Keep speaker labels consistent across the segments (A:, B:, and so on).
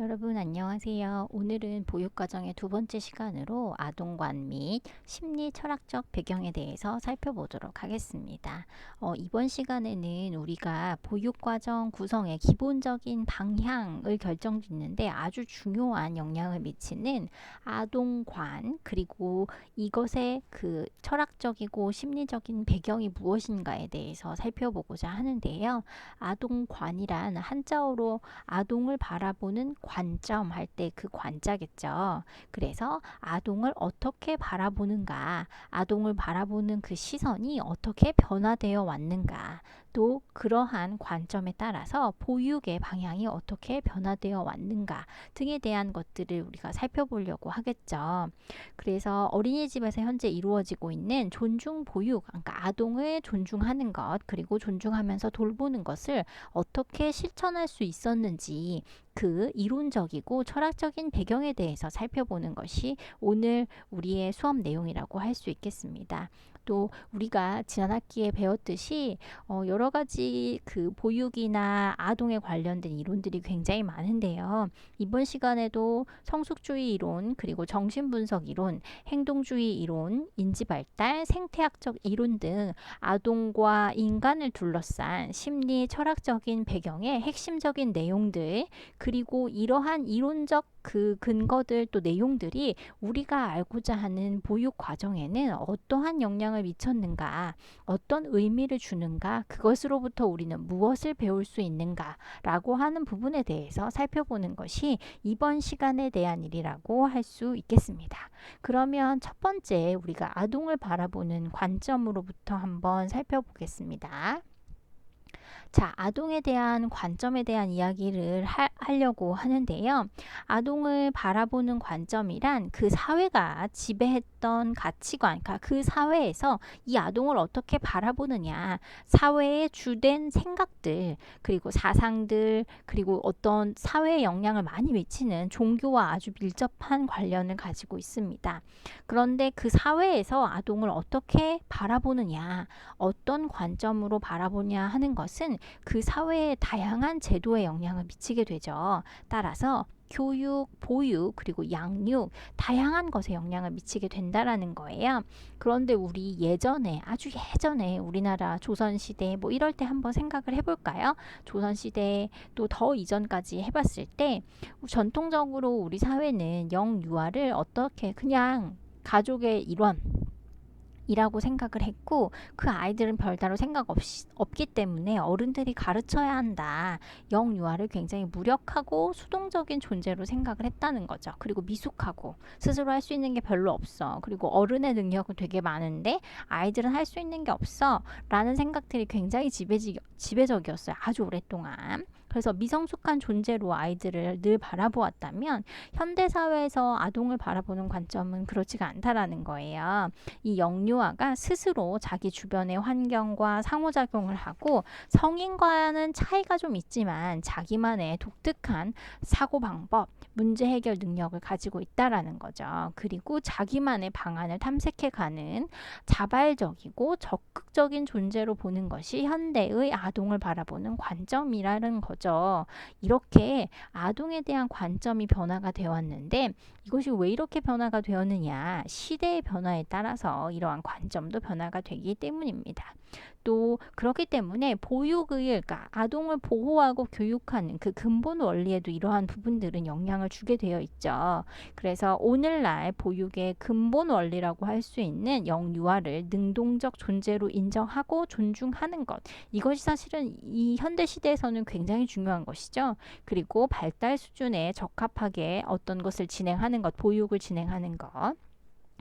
A: 여러분 안녕하세요. 오늘은 보육과정의 두 번째 시간으로 아동관 및 심리 철학적 배경에 대해서 살펴보도록 하겠습니다. 이번 시간에는 우리가 보육과정 구성의 기본적인 방향을 결정짓는데 아주 중요한 영향을 미치는 아동관, 그리고 이것의 그 철학적이고 심리적인 배경이 무엇인가에 대해서 살펴보고자 하는데요. 아동관이란 한자어로 아동을 바라보는 관점 할 때 그 관자겠죠. 그래서 아동을 어떻게 바라보는가, 아동을 바라보는 그 시선이 어떻게 변화되어 왔는가, 또 그러한 관점에 따라서 보육의 방향이 어떻게 변화되어 왔는가 등에 대한 것들을 우리가 살펴보려고 하겠죠. 그래서 어린이집에서 현재 이루어지고 있는 존중 보육, 그러니까 아동을 존중하는 것, 그리고 존중하면서 돌보는 것을 어떻게 실천할 수 있었는지 그 이론적이고 철학적인 배경에 대해서 살펴보는 것이 오늘 우리의 수업 내용이라고 할 수 있겠습니다. 또 우리가 지난 학기에 배웠듯이 여러 가지 그 보육이나 아동에 관련된 이론들이 굉장히 많은데요. 이번 시간에도 성숙주의 이론, 그리고 정신분석 이론, 행동주의 이론, 인지발달, 생태학적 이론 등 아동과 인간을 둘러싼 심리 철학적인 배경의 핵심적인 내용들, 그리고 이러한 이론적 그 근거들 또 내용들이 우리가 알고자 하는 보육 과정에는 어떠한 영향을 미쳤는가, 어떤 의미를 주는가, 그것으로부터 우리는 무엇을 배울 수 있는가 라고 하는 부분에 대해서 살펴보는 것이 이번 시간에 대한 일이라고 할 수 있겠습니다. 그러면 첫 번째 우리가 아동을 바라보는 관점으로부터 한번 살펴보겠습니다. 자, 아동에 대한 관점에 대한 이야기를 하려고 하는데요. 아동을 바라보는 관점이란 그 사회가 지배했던 가치관, 그러니까 그 사회에서 이 아동을 어떻게 바라보느냐, 사회의 주된 생각들, 그리고 사상들, 그리고 어떤 사회에 영향을 많이 미치는 종교와 아주 밀접한 관련을 가지고 있습니다. 그런데 그 사회에서 아동을 어떻게 바라보느냐, 어떤 관점으로 바라보냐 하는 것은 그 사회의 다양한 제도에 영향을 미치게 되죠. 따라서 교육, 보육, 그리고 양육, 다양한 것에 영향을 미치게 된다라는 거예요. 그런데 우리 예전에, 아주 예전에 우리나라 조선시대 뭐 이럴 때 한번 생각을 해볼까요? 조선시대 또 더 이전까지 해봤을 때 전통적으로 우리 사회는 영유아를 어떻게 그냥 가족의 일원, 이라고 생각을 했고, 그 아이들은 별다른 생각 없기 때문에 어른들이 가르쳐야 한다. 영유아를 굉장히 무력하고 수동적인 존재로 생각을 했다는 거죠. 그리고 미숙하고 스스로 할 수 있는 게 별로 없어. 그리고 어른의 능력은 되게 많은데 아이들은 할 수 있는 게 없어. 라는 생각들이 굉장히 지배적이었어요. 아주 오랫동안. 그래서 미성숙한 존재로 아이들을 늘 바라보았다면 현대사회에서 아동을 바라보는 관점은 그렇지가 않다라는 거예요. 이 영유아가 스스로 자기 주변의 환경과 상호작용을 하고 성인과는 차이가 좀 있지만 자기만의 독특한 사고방법, 문제 해결 능력을 가지고 있다라는 거죠. 그리고 자기만의 방안을 탐색해가는 자발적이고 적극적인 존재로 보는 것이 현대의 아동을 바라보는 관점이라는 거죠. 이렇게 아동에 대한 관점이 변화가 되었는데 이것이 왜 이렇게 변화가 되었느냐, 시대의 변화에 따라서 이러한 관점도 변화가 되기 때문입니다. 또 그렇기 때문에 보육의, 그러니까 아동을 보호하고 교육하는 그 근본 원리에도 이러한 부분들은 영향을 주게 되어 있죠. 그래서 오늘날 보육의 근본 원리라고 할 수 있는 영유아를 능동적 존재로 인정하고 존중하는 것, 이것이 사실은 이 현대 시대에서는 굉장히 중요한 것이죠. 그리고 발달 수준에 적합하게 어떤 것을 진행하는 것, 보육을 진행하는 것,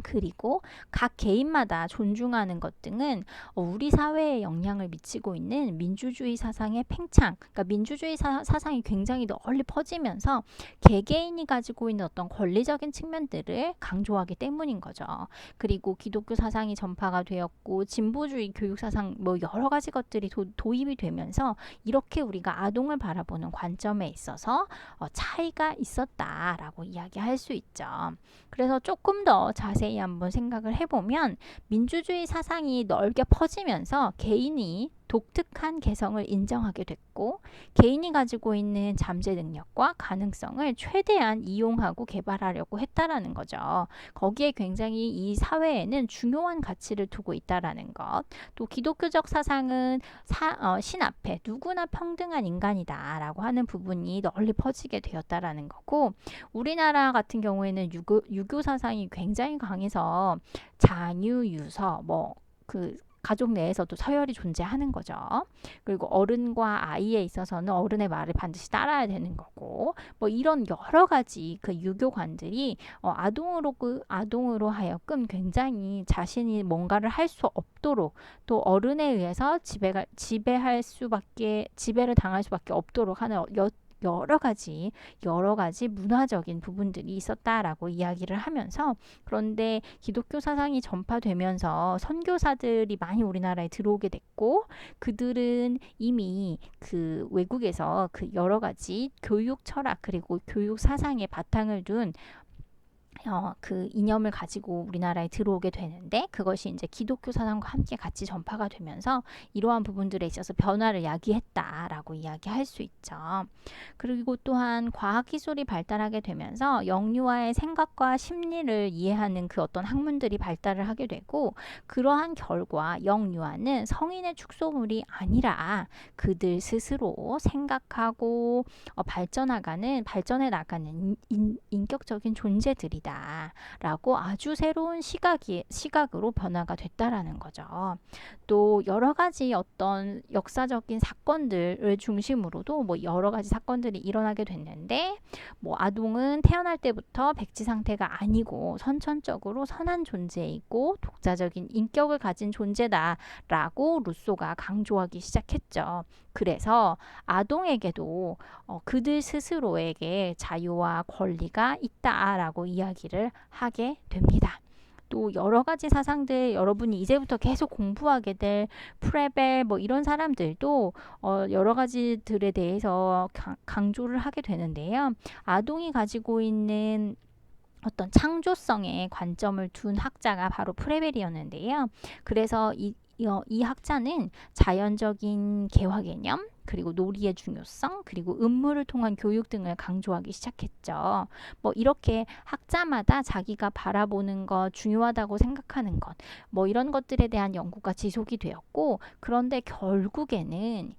A: 그리고 각 개인마다 존중하는 것 등은 우리 사회에 영향을 미치고 있는 민주주의 사상의 팽창, 그러니까 민주주의 사상이 굉장히 널리 퍼지면서 개개인이 가지고 있는 어떤 권리적인 측면들을 강조하기 때문인 거죠. 그리고 기독교 사상이 전파가 되었고 진보주의 교육 사상 뭐 여러 가지 것들이 도입이 되면서 이렇게 우리가 아동을 바라보는 관점에 있어서 차이가 있었다라고 이야기할 수 있죠. 그래서 조금 더 자세히 한번 생각을 해보면 민주주의 사상이 넓게 퍼지면서 개인이 독특한 개성을 인정하게 됐고 개인이 가지고 있는 잠재 능력과 가능성을 최대한 이용하고 개발하려고 했다라는 거죠. 거기에 굉장히 이 사회에는 중요한 가치를 두고 있다라는 것. 또 기독교적 사상은 신 앞에 누구나 평등한 인간이다라고 하는 부분이 널리 퍼지게 되었다라는 거고 우리나라 같은 경우에는 유교 사상이 굉장히 강해서 장유, 유서 그 가족 내에서도 서열이 존재하는 거죠. 그리고 어른과 아이에 있어서는 어른의 말을 반드시 따라야 되는 거고, 이런 여러 가지 그 유교관들이 아동으로 하여금 굉장히 자신이 뭔가를 할 수 없도록 또 어른에 의해서 지배를 당할 수밖에 없도록 하는 여러 가지 문화적인 부분들이 있었다라고 이야기를 하면서 그런데 기독교 사상이 전파되면서 선교사들이 많이 우리나라에 들어오게 됐고 그들은 이미 그 외국에서 그 여러 가지 교육 철학 그리고 교육 사상의 바탕을 둔 그 이념을 가지고 우리나라에 들어오게 되는데 그것이 이제 기독교 사상과 함께 같이 전파가 되면서 이러한 부분들에 있어서 변화를 야기했다라고 이야기할 수 있죠. 그리고 또한 과학기술이 발달하게 되면서 영유아의 생각과 심리를 이해하는 그 어떤 학문들이 발달을 하게 되고 그러한 결과 영유아는 성인의 축소물이 아니라 그들 스스로 생각하고 발전해 나가는 인격적인 존재들이다. 라고 아주 새로운 시각으로 변화가 됐다라는 거죠. 또 여러 가지 어떤 역사적인 사건들을 중심으로도 여러 가지 사건들이 일어나게 됐는데 아동은 태어날 때부터 백지 상태가 아니고 선천적으로 선한 존재이고 독자적인 인격을 가진 존재다라고 루소가 강조하기 시작했죠. 그래서 아동에게도 그들 스스로에게 자유와 권리가 있다라고 이야기를 하게 됩니다. 또 여러 가지 사상들 여러분이 이제부터 계속 공부하게 될 프레벨 이런 사람들도 여러 가지들에 대해서 강조를 하게 되는데요. 아동이 가지고 있는 어떤 창조성의 관점을 둔 학자가 바로 프레벨이었는데요. 그래서 이 학자는 자연적인 개화 개념 그리고 놀이의 중요성 그리고 음모를 통한 교육 등을 강조하기 시작했죠. 이렇게 학자마다 자기가 바라보는 것 중요하다고 생각하는 것 이런 것들에 대한 연구가 지속이 되었고 그런데 결국에는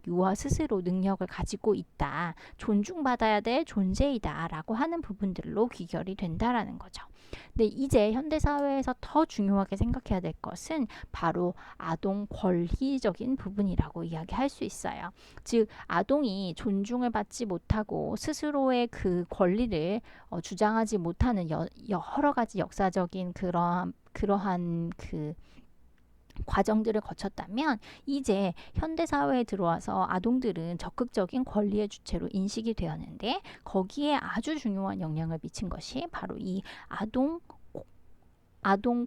A: 유아 스스로 능력을 가지고 있다. 존중받아야 될 존재이다 라고 하는 부분들로 귀결이 된다라는 거죠. 근데 이제 현대사회에서 더 중요하게 생각해야 될 것은 바로 아동 권리적인 부분이라고 이야기할 수 있어요. 즉 아동이 존중을 받지 못하고 스스로의 그 권리를 주장하지 못하는 여러 가지 역사적인 그러한 그 과정들을 거쳤다면 이제 현대사회에 들어와서 아동들은 적극적인 권리의 주체로 인식이 되었는데 거기에 아주 중요한 영향을 미친 것이 바로 이 아동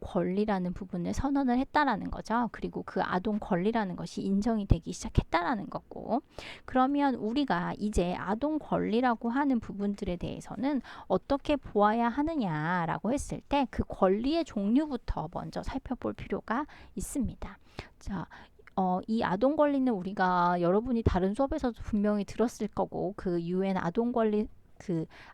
A: 권리라는 부분을 선언을 했다라는 거죠. 그리고 그 아동 권리라는 것이 인정이 되기 시작했다라는 거고 그러면 우리가 이제 아동 권리라고 하는 부분들에 대해서는 어떻게 보아야 하느냐라고 했을 때 그 권리의 종류부터 먼저 살펴볼 필요가 있습니다. 자, 이 아동 권리는 우리가 여러분이 다른 수업에서도 분명히 들었을 거고 그 UN 아동 권리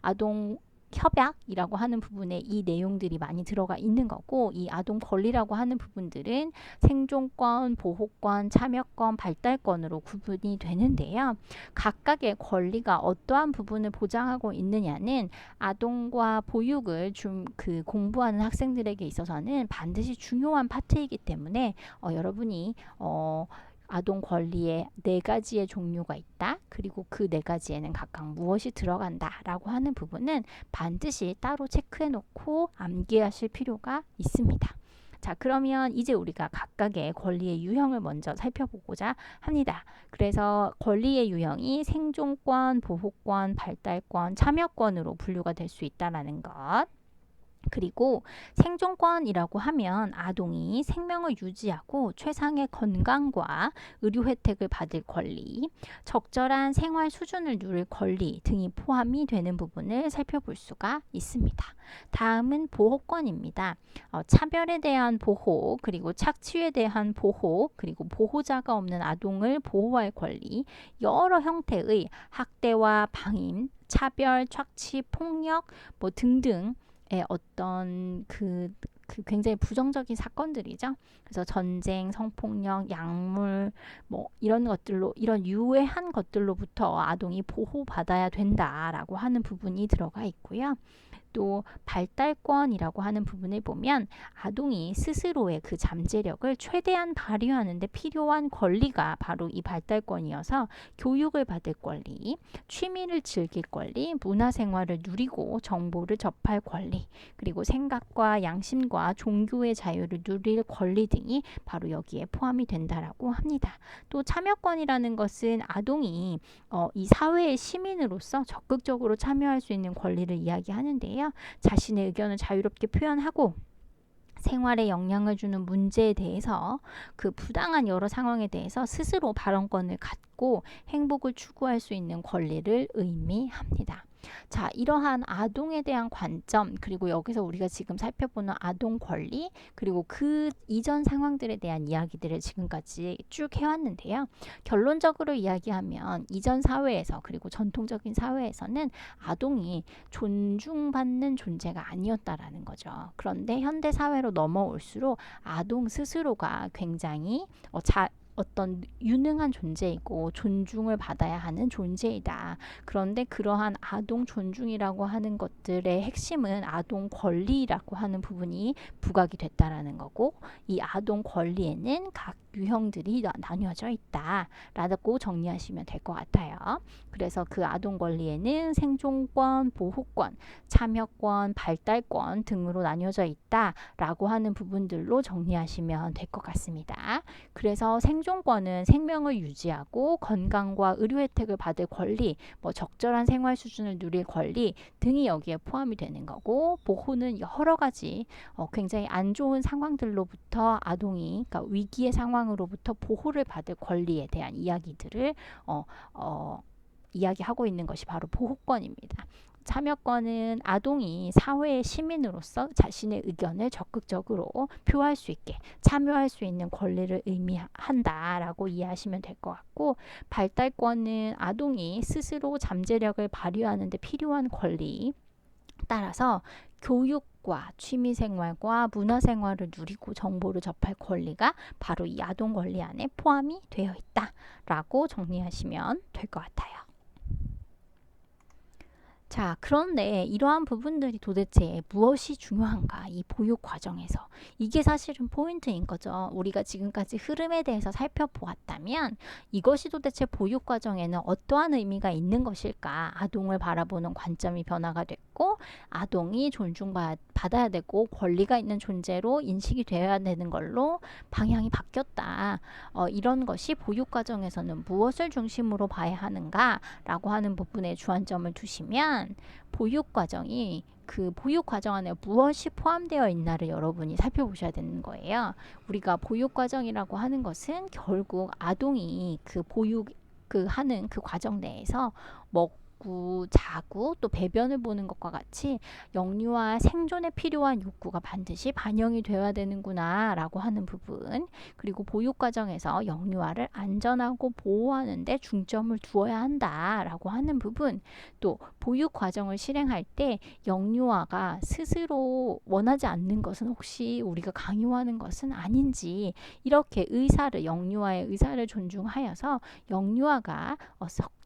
A: 아동 협약이라고 하는 부분에 이 내용들이 많이 들어가 있는 거고 이 아동 권리라고 하는 부분들은 생존권, 보호권, 참여권, 발달권으로 구분이 되는데요. 각각의 권리가 어떠한 부분을 보장하고 있느냐는 아동과 보육을 공부하는 학생들에게 있어서는 반드시 중요한 파트이기 때문에 여러분이 아동 권리에 4가지의 종류가 있다. 그리고 그 4가지에는 각각 무엇이 들어간다라고 하는 부분은 반드시 따로 체크해 놓고 암기하실 필요가 있습니다. 자, 그러면 이제 우리가 각각의 권리의 유형을 먼저 살펴보고자 합니다. 그래서 권리의 유형이 생존권, 보호권, 발달권, 참여권으로 분류가 될 수 있다는 것. 그리고 생존권이라고 하면 아동이 생명을 유지하고 최상의 건강과 의료 혜택을 받을 권리, 적절한 생활 수준을 누릴 권리 등이 포함이 되는 부분을 살펴볼 수가 있습니다. 다음은 보호권입니다. 차별에 대한 보호, 그리고 착취에 대한 보호, 그리고 보호자가 없는 아동을 보호할 권리, 여러 형태의 학대와 방임, 차별, 착취, 폭력 등등 어떤 굉장히 부정적인 사건들이죠. 그래서 전쟁, 성폭력, 약물 이런 것들로 이런 유해한 것들로부터 아동이 보호받아야 된다라고 하는 부분이 들어가 있고요. 또 발달권이라고 하는 부분을 보면 아동이 스스로의 그 잠재력을 최대한 발휘하는 데 필요한 권리가 바로 이 발달권이어서 교육을 받을 권리, 취미를 즐길 권리, 문화생활을 누리고 정보를 접할 권리, 그리고 생각과 양심과 종교의 자유를 누릴 권리 등이 바로 여기에 포함이 된다라고 합니다. 또 참여권이라는 것은 아동이 이 사회의 시민으로서 적극적으로 참여할 수 있는 권리를 이야기하는데요. 자신의 의견을 자유롭게 표현하고 생활에 영향을 주는 문제에 대해서 그 부당한 여러 상황에 대해서 스스로 발언권을 갖고 행복을 추구할 수 있는 권리를 의미합니다. 자, 이러한 아동에 대한 관점, 그리고 여기서 우리가 지금 살펴보는 아동 권리, 그리고 그 이전 상황들에 대한 이야기들을 지금까지 쭉 해왔는데요. 결론적으로 이야기하면 이전 사회에서, 그리고 전통적인 사회에서는 아동이 존중받는 존재가 아니었다라는 거죠. 그런데 현대 사회로 넘어올수록 아동 스스로가 굉장히 어떤 유능한 존재이고 존중을 받아야 하는 존재이다. 그런데 그러한 아동 존중이라고 하는 것들의 핵심은 아동 권리라고 하는 부분이 부각이 됐다라는 거고, 이 아동 권리에는 각 유형들이 나뉘어져 있다라고 정리하시면 될 것 같아요. 그래서 그 아동 권리에는 생존권, 보호권, 참여권, 발달권 등으로 나뉘어져 있다라고 하는 부분들로 정리하시면 될 것 같습니다. 그래서 생존권은 생명을 유지하고 건강과 의료 혜택을 받을 권리, 적절한 생활 수준을 누릴 권리 등이 여기에 포함이 되는 거고, 보호는 여러 가지 굉장히 안 좋은 상황들로부터 아동이, 그러니까 위기의 상황으로부터 보호를 받을 권리에 대한 이야기들을 이야기하고 있는 것이 바로 보호권입니다. 참여권은 아동이 사회의 시민으로서 자신의 의견을 적극적으로 표할 수 있게 참여할 수 있는 권리를 의미한다라고 이해하시면 될 것 같고, 발달권은 아동이 스스로 잠재력을 발휘하는 데 필요한 권리, 따라서 교육과 취미생활과 문화생활을 누리고 정보를 접할 권리가 바로 이 아동 권리 안에 포함이 되어 있다라고 정리하시면 될 것 같아요. 자, 그런데 이러한 부분들이 도대체 무엇이 중요한가? 이 보육 과정에서. 이게 사실은 포인트인 거죠. 우리가 지금까지 흐름에 대해서 살펴보았다면 이것이 도대체 보육 과정에는 어떠한 의미가 있는 것일까? 아동을 바라보는 관점이 변화가 됐고, 아동이 존중받아야 되고 권리가 있는 존재로 인식이 되어야 되는 걸로 방향이 바뀌었다. 이런 것이 보육 과정에서는 무엇을 중심으로 봐야 하는가라고 하는 부분에 주안점을 두시면 보육 과정이 그 보육 과정 안에 무엇이 포함되어 있나를 여러분이 살펴보셔야 되는 거예요. 우리가 보육 과정이라고 하는 것은 결국 아동이 그 보육 하는 그 과정 내에서 먹고 자고 또 배변을 보는 것과 같이 영유아 생존에 필요한 욕구가 반드시 반영이 되어야 되는구나 라고 하는 부분, 그리고 보육 과정에서 영유아를 안전하고 보호하는 데 중점을 두어야 한다 라고 하는 부분, 또 보육 과정을 실행할 때 영유아가 스스로 원하지 않는 것은 혹시 우리가 강요하는 것은 아닌지, 이렇게 영유아의 의사를 존중하여서 영유아가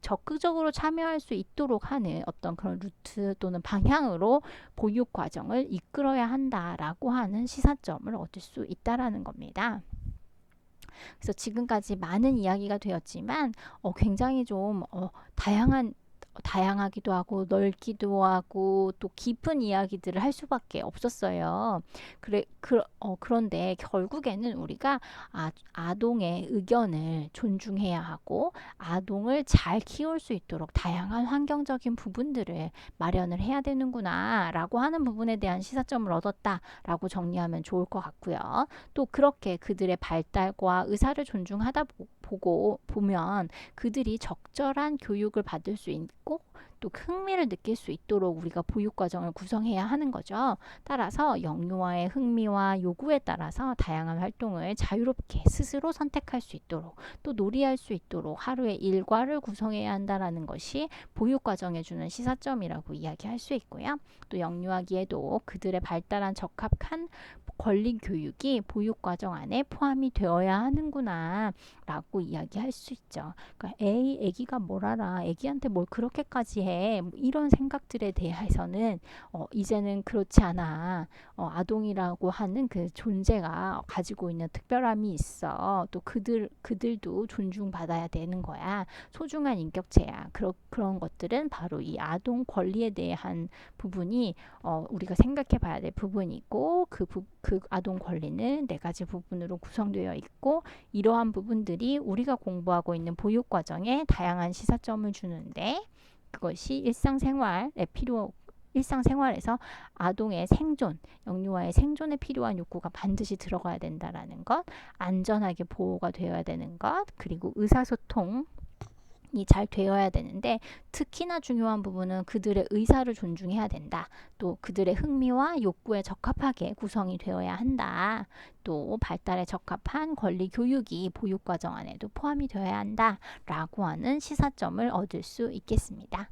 A: 적극적으로 참여할 수 있도록 하는 어떤 그런 루트 또는 방향으로 보육 과정을 이끌어야 한다라고 하는 시사점을 얻을 수 있다라는 겁니다. 그래서 지금까지 많은 이야기가 되었지만 굉장히 좀 다양한 다양하기도 하고 넓기도 하고 또 깊은 이야기들을 할 수밖에 없었어요. 그런데 결국에는 우리가 아동의 의견을 존중해야 하고 아동을 잘 키울 수 있도록 다양한 환경적인 부분들을 마련을 해야 되는구나 라고 하는 부분에 대한 시사점을 얻었다 라고 정리하면 좋을 것 같고요. 또 그렇게 그들의 발달과 의사를 존중하다 보면 그들이 적절한 교육을 받을 수 있고 또 흥미를 느낄 수 있도록 우리가 보육 과정을 구성해야 하는 거죠. 따라서 영유아의 흥미와 요구에 따라서 다양한 활동을 자유롭게 스스로 선택할 수 있도록 또 놀이할 수 있도록 하루의 일과를 구성해야 한다라는 것이 보육 과정에 주는 시사점이라고 이야기할 수 있고요. 또 영유아기에도 그들의 발달한 적합한 권리 교육이 보육 과정 안에 포함이 되어야 하는구나 라고 이야기할 수 있죠. 그러니까 애기가 뭘 알아, 애기한테 뭘 그렇게까지 해, 뭐 이런 생각들에 대해서는 이제는 그렇지 않아. 아동이라고 하는 그 존재가 가지고 있는 특별함이 있어. 또 그들도 존중받아야 되는 거야. 소중한 인격체야. 그런 것들은 바로 이 아동 권리에 대한 부분이 우리가 생각해 봐야 될 부분이고 그 아동 권리는 네 가지 부분으로 구성되어 있고 이러한 부분들이 우리가 공부하고 있는 보육 과정에 다양한 시사점을 주는데 그것이 일상생활에서 아동의 생존, 영유아의 생존에 필요한 욕구가 반드시 들어가야 된다라는 것, 안전하게 보호가 되어야 되는 것, 그리고 의사소통 이 잘 되어야 되는데 특히나 중요한 부분은 그들의 의사를 존중해야 된다. 또 그들의 흥미와 욕구에 적합하게 구성이 되어야 한다. 또 발달에 적합한 권리 교육이 보육 과정 안에도 포함이 되어야 한다. 라고 하는 시사점을 얻을 수 있겠습니다.